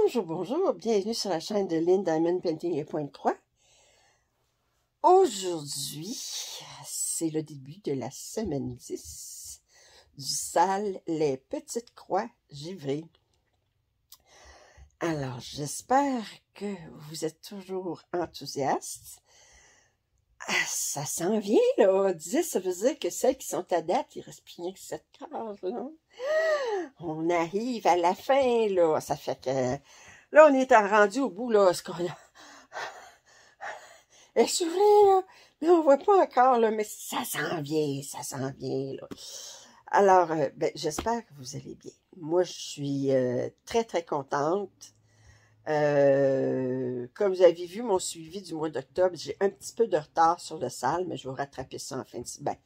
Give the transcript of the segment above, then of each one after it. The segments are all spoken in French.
Bonjour, bonjour, bienvenue sur la chaîne de Lynn Diamond Painting et Point de Croix. Aujourd'hui, c'est le début de la semaine 10 du SAL Les Petites Croix Givrées. Alors, j'espère que vous êtes toujours enthousiastes. Ça s'en vient, là. 10, ça veut dire que celles qui sont à date, il reste plus rien que 7 cases, là. On arrive à la fin, là. Ça fait que... Là, on est rendu au bout, là. Elle s'ouvre, là. Mais on voit pas encore, là. Mais ça s'en vient, là. Alors, j'espère que vous allez bien. Moi, je suis très, très contente. Comme vous avez vu mon suivi du mois d'octobre, j'ai un petit peu de retard sur le SAL, mais je vais rattraper ça en fin de semaine.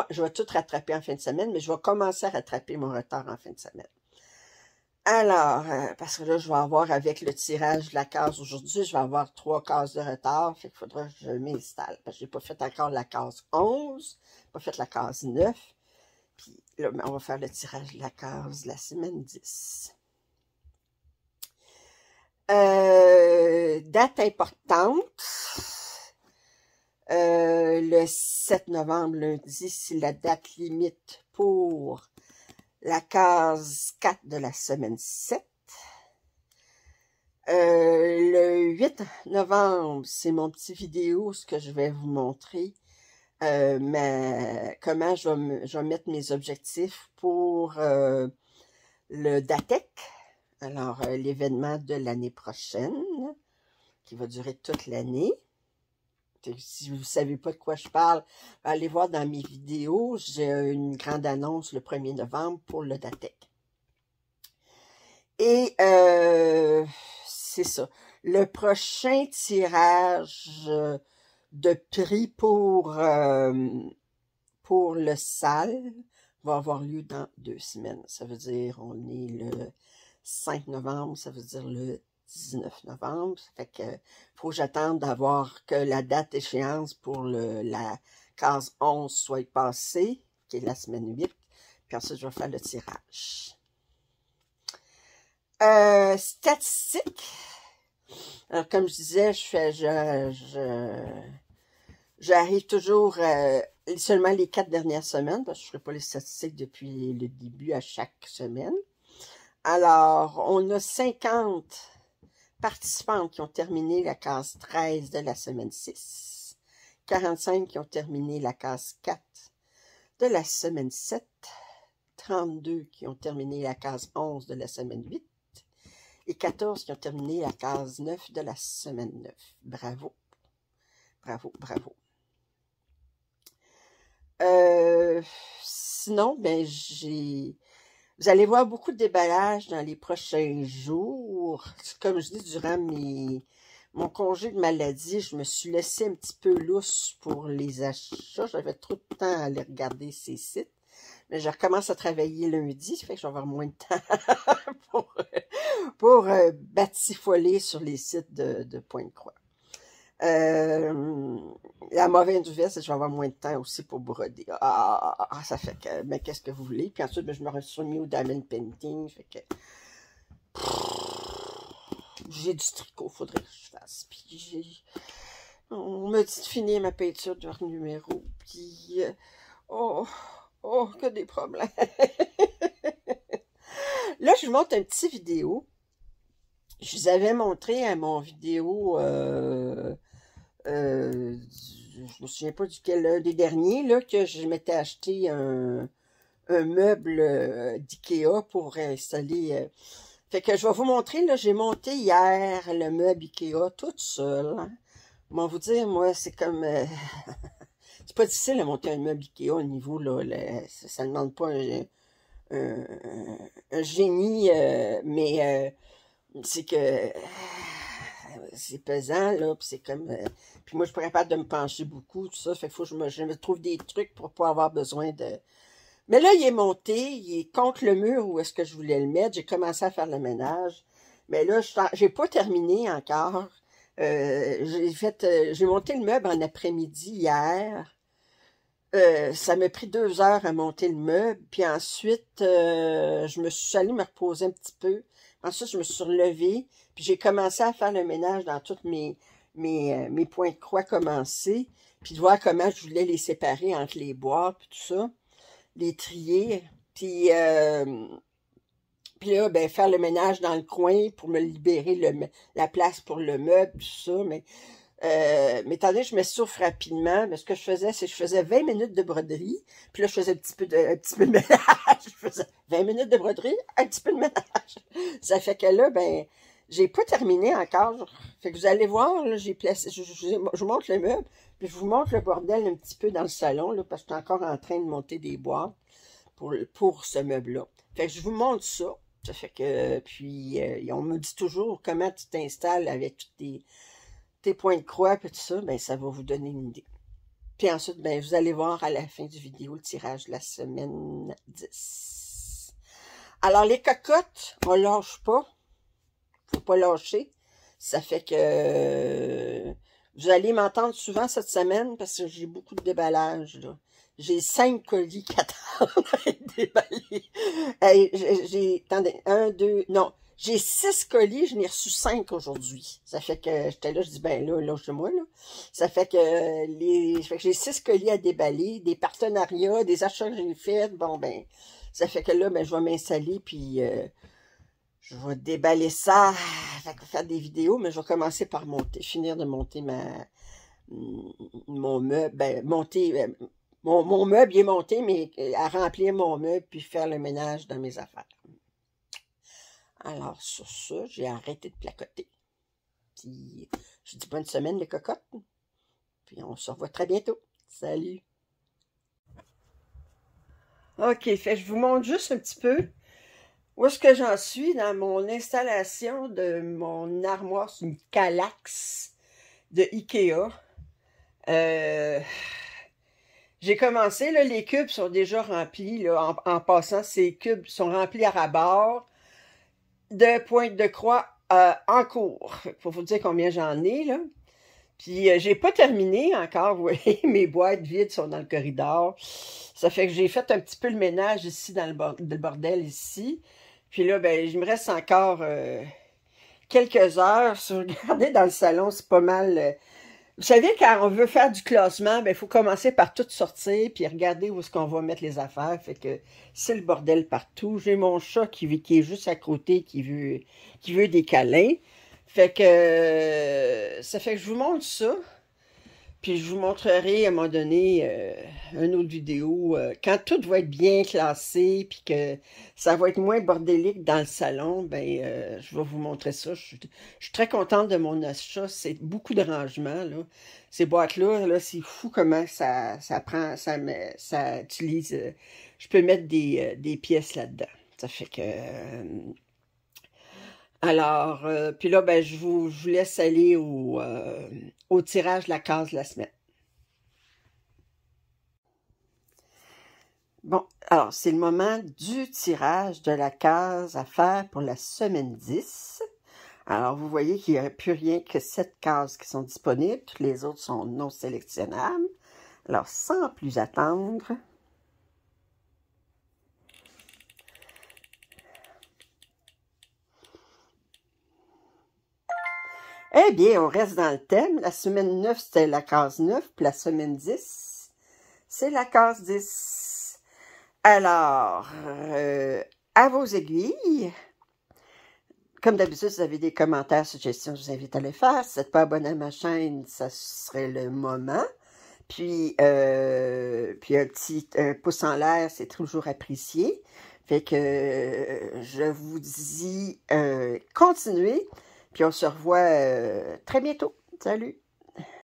Je vais tout rattraper en fin de semaine, mais je vais commencer à rattraper mon retard en fin de semaine. Alors, parce que là, je vais avoir, avec le tirage de la case aujourd'hui, je vais avoir 3 cases de retard, fait qu'il faudra que je m'installe. Parce que j'ai pas fait encore la case 11, pas fait la case 9, puis là, on va faire le tirage de la case la semaine 10. Date importante, le 7 novembre, lundi, c'est la date limite pour la case 4 de la semaine 7. Le 8 novembre, c'est mon petit vidéo, ce que je vais vous montrer, comment je vais mettre mes objectifs pour le DATEC. Alors, l'événement de l'année prochaine, qui va durer toute l'année. Si vous ne savez pas de quoi je parle, allez voir dans mes vidéos. J'ai une grande annonce le 1er novembre pour le DATEC. Et c'est ça. Le prochain tirage de prix pour le SAL va avoir lieu dans 2 semaines. Ça veut dire, on est le 5 novembre, ça veut dire le 19 novembre. Ça fait que faut que j'attende d'avoir que la date échéance pour la case 11 soit passée, qui est la semaine 8. Puis ensuite, je vais faire le tirage. Statistiques. Alors, comme je disais, j'arrive toujours seulement les 4 dernières semaines, parce que je ne ferai pas les statistiques depuis le début à chaque semaine. Alors, on a 50 participantes qui ont terminé la case 13 de la semaine 6, 45 qui ont terminé la case 4 de la semaine 7, 32 qui ont terminé la case 11 de la semaine 8 et 14 qui ont terminé la case 9 de la semaine 9. Bravo, bravo, bravo. Sinon, vous allez voir beaucoup de déballage dans les prochains jours. Comme je dis, durant mon congé de maladie, je me suis laissé un petit peu lousse pour les achats. J'avais trop de temps à aller regarder ces sites. Mais je recommence à travailler lundi, ça fait que je vais avoir moins de temps pour batifoler sur les sites de Point de Croix. La mauvaise nouvelle, c'est que je vais avoir moins de temps aussi pour broder. Ça fait que, mais qu'est-ce que vous voulez? Puis ensuite, je me suis mis au Diamond Painting, fait que j'ai du tricot, faudrait que je fasse. Puis on me dit de finir ma peinture de leur numéro, puis que des problèmes. Là, je vous montre un petit vidéo. Je vous avais montré à mon vidéo, je me souviens pas duquel des derniers, là, que je m'étais acheté un meuble d'IKEA pour installer. Fait que je vais vous montrer, là, j'ai monté hier le meuble IKEA toute seule. Hein. Comment vous dire, moi, c'est comme... c'est pas difficile à monter un meuble IKEA au niveau, là, ça ne demande pas un génie, mais c'est que c'est pesant, là, puis c'est comme... puis moi, je suis pas capable de me pencher beaucoup, tout ça, fait qu'il faut que je me trouve des trucs pour pas avoir besoin de... Mais là, il est monté, il est contre le mur où est-ce que je voulais le mettre, j'ai commencé à faire le ménage, mais là, j'ai pas terminé encore. J'ai monté le meuble en après-midi hier. Ça m'a pris 2 heures à monter le meuble. Puis ensuite, je me suis allée me reposer un petit peu. Ensuite, je me suis relevée. Puis j'ai commencé à faire le ménage dans tous mes points de croix commencés. Puis de voir comment je voulais les séparer entre les boîtes, puis tout ça. Les trier. Puis là, ben, faire le ménage dans le coin pour me libérer la place pour le meuble, tout ça. Mais étant donné que je m'essouffle rapidement, mais ce que je faisais, c'est que je faisais 20 minutes de broderie, puis là, je faisais un petit peu de ménage. Je faisais 20 minutes de broderie, un petit peu de ménage. Ça fait que là, ben, j'ai pas terminé encore. Fait que vous allez voir, là, j'ai placé, je vous montre le meuble, puis je vous montre le bordel un petit peu dans le salon, là, parce que je suis encore en train de monter des boîtes pour ce meuble-là. Fait que je vous montre ça. Ça fait que, puis, on me dit toujours comment tu t'installes avec tous tes points de croix et tout ça, ben ça va vous donner une idée. Puis ensuite, ben vous allez voir à la fin du vidéo le tirage de la semaine 10. Alors, les cocottes, on lâche pas. Faut pas lâcher. Ça fait que vous allez m'entendre souvent cette semaine parce que j'ai beaucoup de déballage, là. J'ai 5 colis qui attendent à être déballés. Attendez, 1, 2, non. J'ai 6 colis, je n'ai reçu 5 aujourd'hui. Ça fait que j'étais là, je dis, ben là, lâche-moi, là. Ça fait que j'ai 6 colis à déballer, des partenariats, des achats que j'ai faits. Bon, ben, ça fait que là, ben, je vais m'installer, puis je vais déballer ça, faire des vidéos, mais je vais commencer par finir de monter mon meuble, ben, mon meuble il est monté, mais à remplir mon meuble, puis faire le ménage dans mes affaires. Alors, sur ça, j'ai arrêté de placoter. Puis, je vous dis bonne semaine, les cocottes. Puis, on se revoit très bientôt. Salut! OK, fait je vous montre juste un petit peu où est-ce que j'en suis dans mon installation de mon armoire. C'est une Kallax de Ikea. J'ai commencé, là, les cubes sont déjà remplis. Là, en passant, ces cubes sont remplis à ras-bord de pointe de croix en cours. Pour vous dire combien j'en ai, là. Puis, j'ai pas terminé encore, vous voyez, mes boîtes vides sont dans le corridor. Ça fait que j'ai fait un petit peu le ménage ici, dans le bordel ici. Puis là, ben, il me reste encore quelques heures. Si vous regardez dans le salon, c'est pas mal... Vous savez, quand on veut faire du classement, ben, il faut commencer par tout sortir, puis regarder où est-ce qu'on va mettre les affaires. Fait que c'est le bordel partout. J'ai mon chat qui est juste à côté, qui veut des câlins. Fait que ça fait que je vous montre ça. Puis je vous montrerai à un moment donné une autre vidéo quand tout va être bien classé puis que ça va être moins bordélique dans le salon, ben je vais vous montrer ça. Je suis très contente de mon achat. C'est beaucoup de rangement, là. Ces boîtes-là, là, c'est fou comment ça prend, ça utilise. Je peux mettre des pièces là-dedans. Ça fait que... alors, puis là, ben, je vous laisse aller au tirage de la case de la semaine. Bon, alors, c'est le moment du tirage de la case à faire pour la semaine 10. Alors, vous voyez qu'il n'y a plus rien que 7 cases qui sont disponibles. Toutes les autres sont non sélectionnables. Alors, sans plus attendre... Eh bien, on reste dans le thème. La semaine 9, c'était la case 9, puis la semaine 10, c'est la case 10. Alors, à vos aiguilles. Comme d'habitude, si vous avez des commentaires, suggestions, je vous invite à les faire. Si vous n'êtes pas abonné à ma chaîne, ça serait le moment. Puis un petit pouce en l'air, c'est toujours apprécié. Fait que je vous dis continuez. Puis on se revoit très bientôt. Salut!